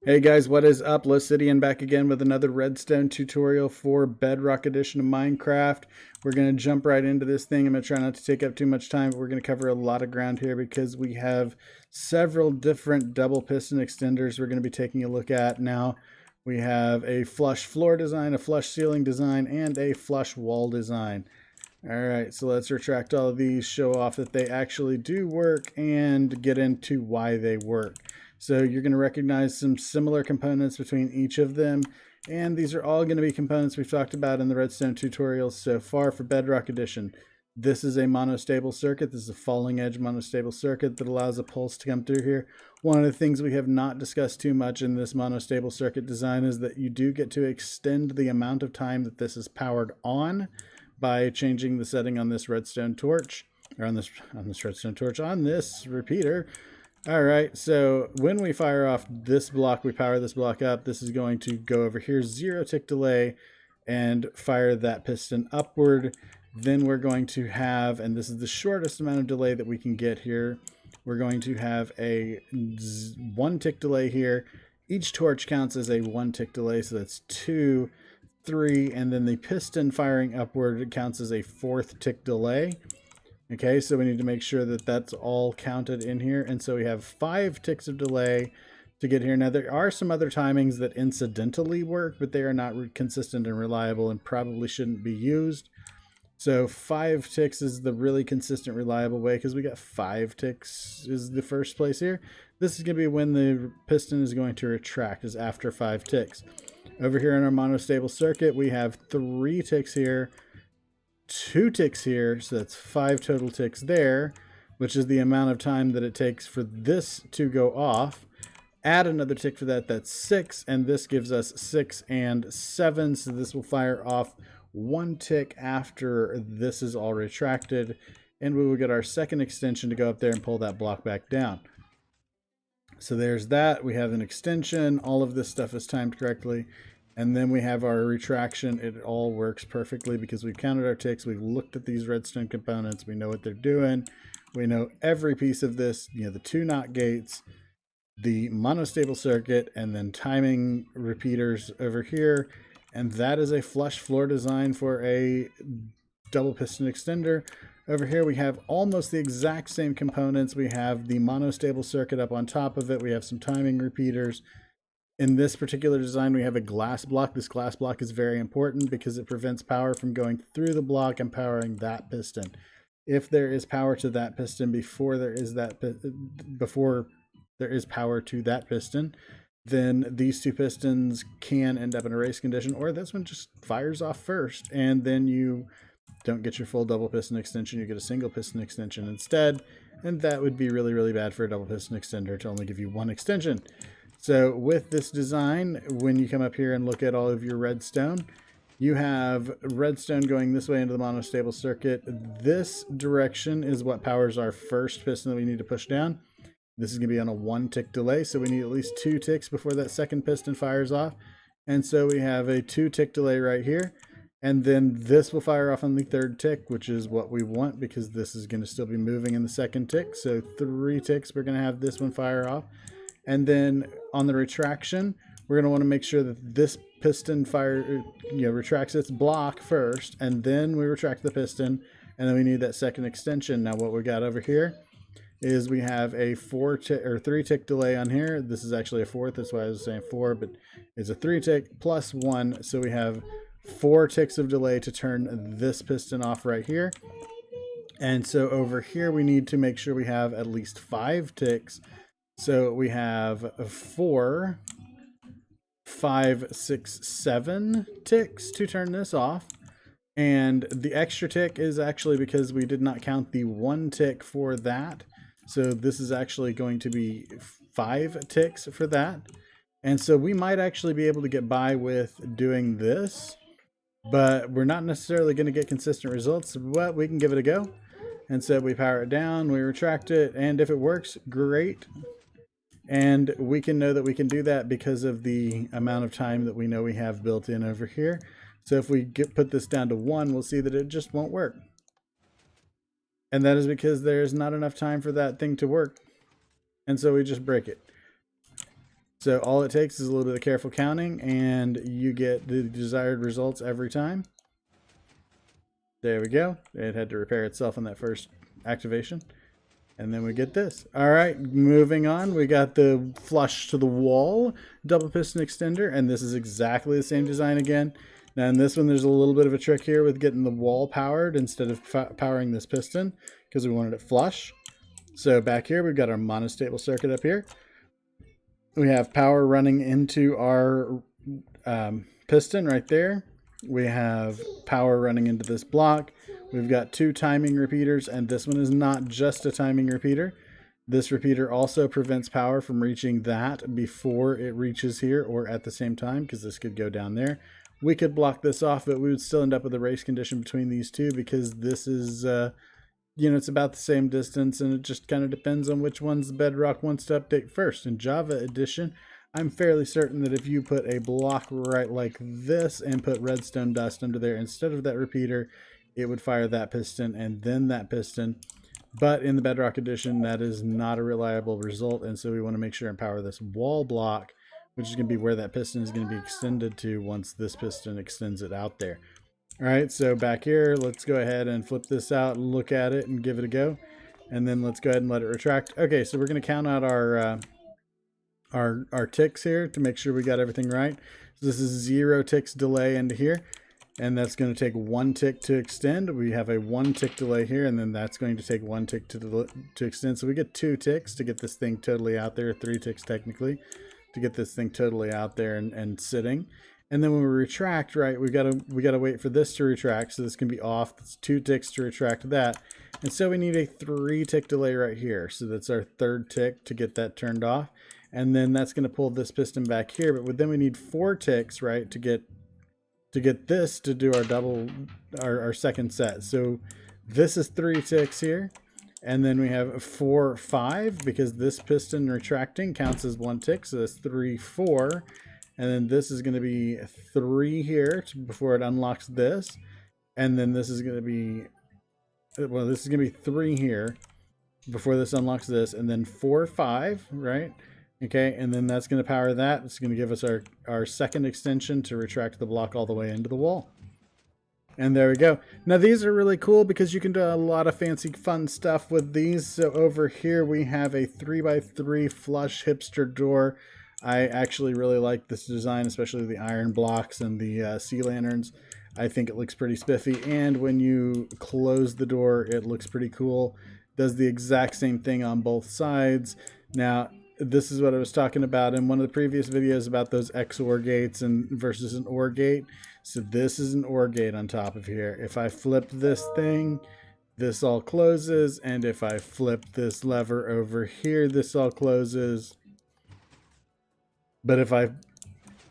Hey guys, what is up? Licidian back again with another redstone tutorial for Bedrock edition of Minecraft. We're going to jump right into this thing. I'm going to try not to take up too much time, but we're going to cover a lot of ground here because we have several different double piston extenders we're going to be taking a look at. Now, we have a flush floor design, a flush ceiling design, and a flush wall design. All right, so let's retract all of these, show off that they actually do work, and get into why they work. So you're going to recognize some similar components between each of them. And these are all going to be components we've talked about in the redstone tutorials so far for Bedrock Edition. This is a monostable circuit. This is a falling edge monostable circuit that allows a pulse to come through here. One of the things we have not discussed too much in this monostable circuit design is that you do get to extend the amount of time that this is powered on by changing the setting on this redstone torch, or on this repeater. All right, so when we fire off this block, we power this block up. This is going to go over here, 0 tick delay, and fire that piston upward. Then we're going to have, and this is the shortest amount of delay that we can get here, we're going to have a 1 tick delay here. Each torch counts as a 1 tick delay, so that's 2, 3, and then the piston firing upward counts as a 4th tick delay. Okay, so we need to make sure that that's all counted in here. And so we have 5 ticks of delay to get here. Now, there are some other timings that incidentally work, but they are not consistent and reliable and probably shouldn't be used. So 5 ticks is the really consistent, reliable way because we got 5 ticks is the first place here. This is going to be when the piston is going to retract, is after 5 ticks. Over here in our monostable circuit, we have 3 ticks here, 2 ticks here, so that's 5 total ticks there, which is the amount of time that it takes for this to go off. Add another tick for that, that's 6, and this gives us 6 and 7, so this will fire off 1 tick after this is all retracted, and we will get our second extension to go up there and pull that block back down. So there's that. We have an extension. All of this stuff is timed correctly. And then we have our retraction. It all works perfectly because we've counted our ticks. We've looked at these redstone components. We know what they're doing. We know every piece of this, the 2 NOT gates, the monostable circuit, and then timing repeaters over here. And that is a flush floor design for a double piston extender. Over here we have almost the exact same components. We have the monostable circuit up on top of it. We have some timing repeaters. In this particular design, we have a glass block. This glass block is very important because it prevents power from going through the block and powering that piston. If there is power to that piston before there is power to that piston, then these 2 pistons can end up in a race condition, or this one just fires off first, and then you don't get your full double piston extension. You get a single piston extension instead, and that would be really, really bad for a double piston extender to only give you 1 extension. So with this design, when you come up here and look at all of your redstone, you have redstone going this way into the monostable circuit. This direction is what powers our first piston that we need to push down. This is going to be on a 1 tick delay, so we need at least 2 ticks before that second piston fires off. And so we have a 2 tick delay right here. And then this will fire off on the 3rd tick, which is what we want because this is going to still be moving in the 2nd tick. So 3 ticks, we're going to have this one fire off. And then on the retraction, we're going to want to make sure that this piston retracts its block first, and then we retract the piston, and then we need that second extension. Now what we got over here is we have a 3 tick delay on here. This is actually a 4th, that's why I was saying 4, but it's a 3 tick plus 1, so we have 4 ticks of delay to turn this piston off right here. And so over here we need to make sure we have at least 5 ticks. So we have 4, 5, 6, 7 ticks to turn this off. And the extra tick is actually because we did not count the 1 tick for that. So this is actually going to be 5 ticks for that. And so we might actually be able to get by with doing this, but we're not necessarily going to get consistent results, but we can give it a go. And so we power it down, we retract it, and if it works, great. And we can know that we can do that because of the amount of time that we know we have built in over here. So if we put this down to 1, we'll see that it just won't work. And that is because there's not enough time for that thing to work. And so we just break it. So all it takes is a little bit of careful counting and you get the desired results every time. There we go. It had to repair itself on that first activation. And then we get this. All right, moving on. We got the flush to the wall double piston extender, and this is exactly the same design again. Now in this one, there's a little bit of a trick here with getting the wall powered instead of powering this piston because we wanted it flush. So back here, we've got our monostable circuit up here. We have power running into our piston right there. We have power running into this block. We've got 2 timing repeaters, and this one is not just a timing repeater. This repeater also prevents power from reaching that before it reaches here or at the same time, because this could go down there. We could block this off, but we would still end up with a race condition between these two because this is, you know, it's about the same distance, and it just kind of depends on which ones the Bedrock wants to update first. In Java Edition, I'm fairly certain that if you put a block right like this and put redstone dust under there instead of that repeater, it would fire that piston and then that piston. But in the Bedrock Edition, that is not a reliable result, and so we want to make sure and power this wall block, which is going to be where that piston is going to be extended to once this piston extends it out there. All right, so back here, let's go ahead and flip this out, look at it, and give it a go. And then let's go ahead and let it retract. Okay, so we're going to count out our ticks here to make sure we got everything right. So this is 0 ticks delay into here, and that's going to take 1 tick to extend. We have a 1 tick delay here, and then that's going to take 1 tick to extend. So we get 2 ticks to get this thing totally out there, 3 ticks technically, to get this thing totally out there and sitting. And then when we retract, right, we gotta wait for this to retract. So this can be off. That's 2 ticks to retract that. And so we need a 3 tick delay right here. So that's our 3rd tick to get that turned off. And then that's gonna pull this piston back here. But then we need 4 ticks, right, to get this to do our second set. So this is 3 ticks here. And then we have 4, 5, because this piston retracting counts as 1 tick. So that's 3, 4. And then this is going to be 3 here before it unlocks this. And then this is going to be, well, this is going to be 3 here before this unlocks this. And then 4, 5, right? Okay, and then that's going to power that. It's going to give us our second extension to retract the block all the way into the wall. And there we go. Now these are really cool because you can do a lot of fancy fun stuff with these. So over here we have a 3x3 flush hipster door. I actually really like this design, especially the iron blocks and the sea lanterns. I think it looks pretty spiffy, and when you close the door, it looks pretty cool. Does the exact same thing on both sides. Now, this is what I was talking about in one of the previous videos about those XOR gates and versus an OR gate. So this is an OR gate on top of here. If I flip this thing, this all closes, and if I flip this lever over here, this all closes. But if I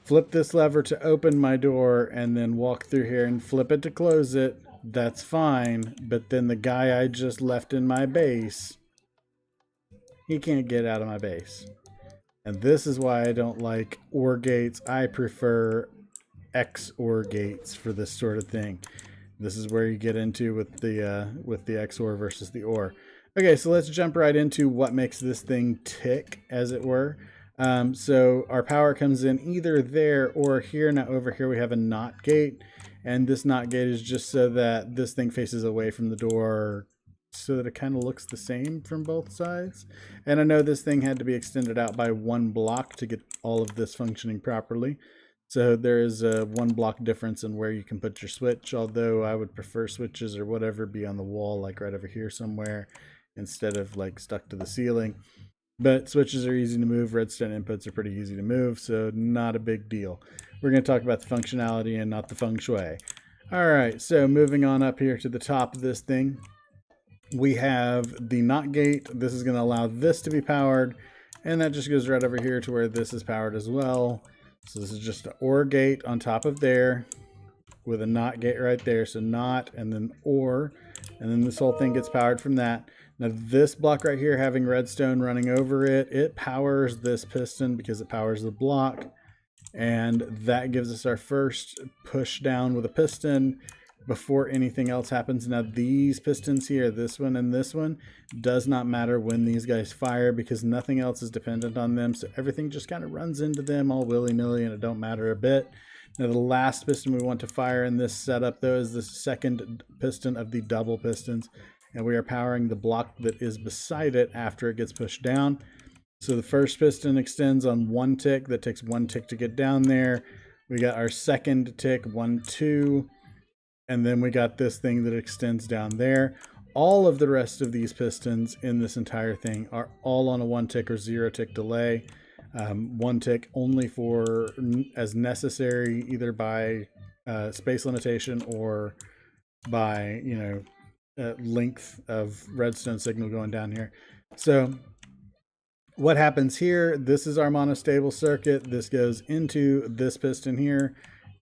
flip this lever to open my door and then walk through here and flip it to close it, that's fine. But then the guy I just left in my base, he can't get out of my base. And this is why I don't like OR gates. I prefer XOR gates for this sort of thing. This is where you get into with the XOR versus the OR. Okay, so let's jump right into what makes this thing tick, as it were. So our power comes in either there or here. Now over here we have a NOT gate, and this NOT gate is just so that this thing faces away from the door so that it kind of looks the same from both sides. And I know this thing had to be extended out by 1 block to get all of this functioning properly. So there is a 1 block difference in where you can put your switch, although I would prefer switches or whatever be on the wall, like right over here somewhere, instead of like stuck to the ceiling. But switches are easy to move. Redstone inputs are pretty easy to move, so not a big deal. We're going to talk about the functionality and not the feng shui. All right, so moving on up here to the top of this thing, we have the NOT gate. This is going to allow this to be powered, and that just goes right over here to where this is powered as well. So this is just an OR gate on top of there with a NOT gate right there. So NOT and then OR, and then this whole thing gets powered from that. Now this block right here, having redstone running over it, it powers this piston because it powers the block. And that gives us our first push down with a piston. before anything else happens. Now these pistons here, this one and this one, does not matter when these guys fire because nothing else is dependent on them. So everything just kind of runs into them all willy-nilly and it don't matter a bit. Now the last piston we want to fire in this setup though is the second piston of the double pistons. And we are powering the block that is beside it after it gets pushed down. So the first piston extends on 1 tick. That takes 1 tick to get down there. We got our second tick, 1, 2. And then we got this thing that extends down there. All of the rest of these pistons in this entire thing are all on a 1 tick or 0 tick delay. 1 tick only for as necessary, either by space limitation or by, length of redstone signal going down here. So what happens here, this is our monostable circuit. This goes into this piston here.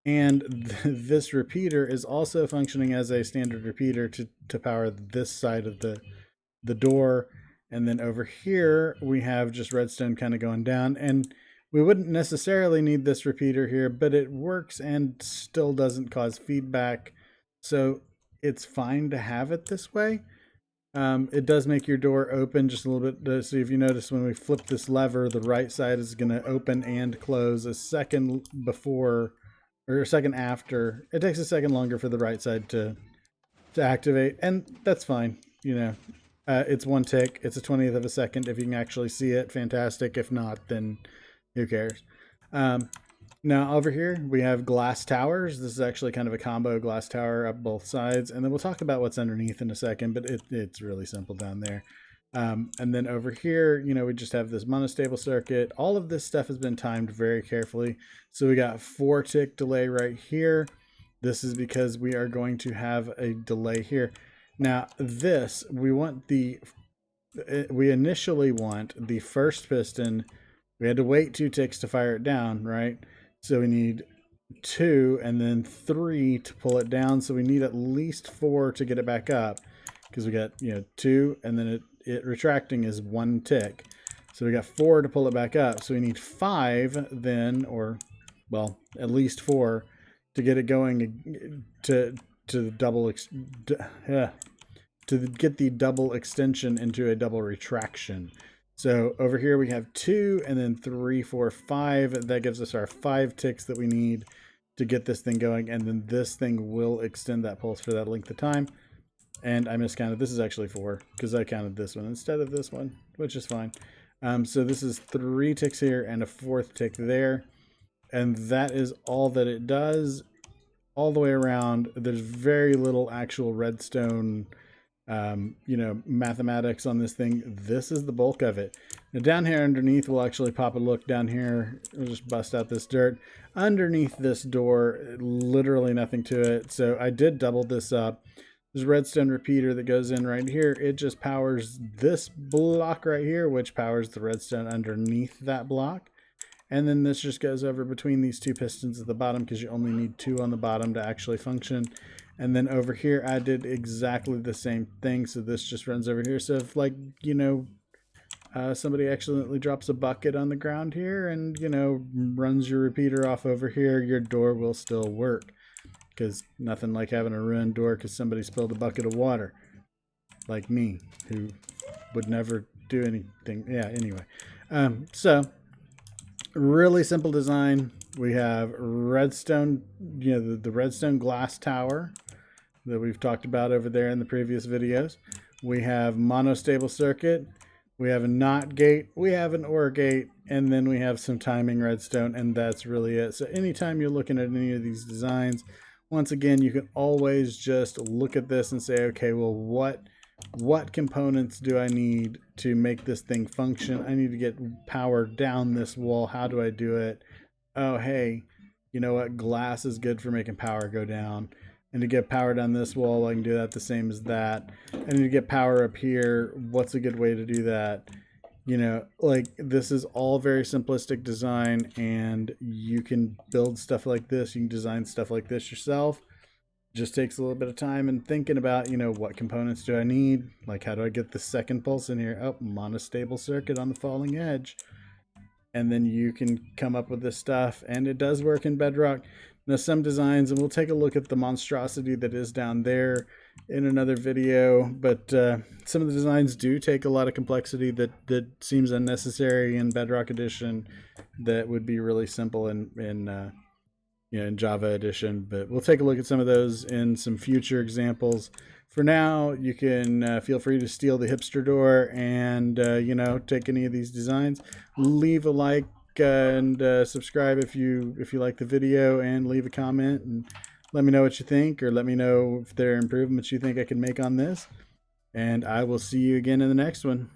And this repeater is also functioning as a standard repeater to power this side of the door. And then over here, we have just redstone kind of going down. And we wouldn't necessarily need this repeater here, but it works and still doesn't cause feedback. So it's fine to have it this way. It does make your door open just a little bit. So if you notice, when we flip this lever, the right side is going to open and close a second before, or a second after. It takes a second longer for the right side to activate, and that's fine. It's 1 tick. It's a 20th of a second. If you can actually see it, fantastic. If not, then who cares? Now over here we have glass towers. This is actually kind of a combo glass tower up both sides, and then we'll talk about what's underneath in a second, but it's really simple down there. And then over here, we just have this monostable circuit. All of this stuff has been timed very carefully. So we got 4 tick delay right here. This is because we are going to have a delay here. Now this, we initially want the first piston. We had to wait 2 ticks to fire it down, right? So we need 2 and then 3 to pull it down. So we need at least 4 to get it back up, because we got 2 and then it retracting is 1 tick. So we got 4 to pull it back up. So we need 5 then, or well, at least 4 to get it going to get the double extension into a double retraction. So over here we have 2 and then 3, 4, 5. That gives us our 5 ticks that we need to get this thing going. And then this thing will extend that pulse for that length of time. And I miscounted. This is actually 4 because I counted this one instead of this one, which is fine. So this is 3 ticks here and a 4th tick there. And that is all that it does all the way around. There's very little actual redstone mathematics on this thing. This is the bulk of it. Now down here underneath, we'll actually pop a look down here. We'll just bust out this dirt. Underneath this door, literally nothing to it. So I did double this up. There's a redstone repeater that goes in right here. It just powers this block right here, which powers the redstone underneath that block. And then this just goes over between these 2 pistons at the bottom, because you only need 2 on the bottom to actually function. And then over here, I did exactly the same thing. So this just runs over here. So if somebody accidentally drops a bucket on the ground here and, runs your repeater off over here, your door will still work. Because nothing like having a ruined door because somebody spilled a bucket of water. Like me, who would never do anything. Yeah, anyway. So really simple design. We have redstone, the redstone glass tower that we've talked about over there in the previous videos. We have monostable circuit. We have a NOT gate. We have an OR gate. And then we have some timing redstone. And that's really it. So anytime you're looking at any of these designs, once again, you can always just look at this and say, okay, well, what components do I need to make this thing function? I need to get power down this wall. How do I do it? Oh, hey, you know what? Glass is good for making power go down. And to get power down this wall, I can do that the same as that. I need to get power up here. What's a good way to do that? This is all very simplistic design, and you can build stuff like this. You can design stuff like this yourself. Just takes a little bit of time and thinking about, what components do I need? Like, how do I get the second pulse in here? Oh, monostable circuit on the falling edge. and then you can come up with this stuff. And it does work in Bedrock. Now some designs, and we'll take a look at the monstrosity that is down there in another video, but some of the designs do take a lot of complexity that seems unnecessary in Bedrock Edition, that would be really simple in Java Edition. But we'll take a look at some of those in some future examples. For now, you can feel free to steal the Hipster door and take any of these designs. Leave a like and subscribe if you like the video, and leave a comment and let me know what you think, or let me know if there are improvements you think I can make on this. And I will see you again in the next one.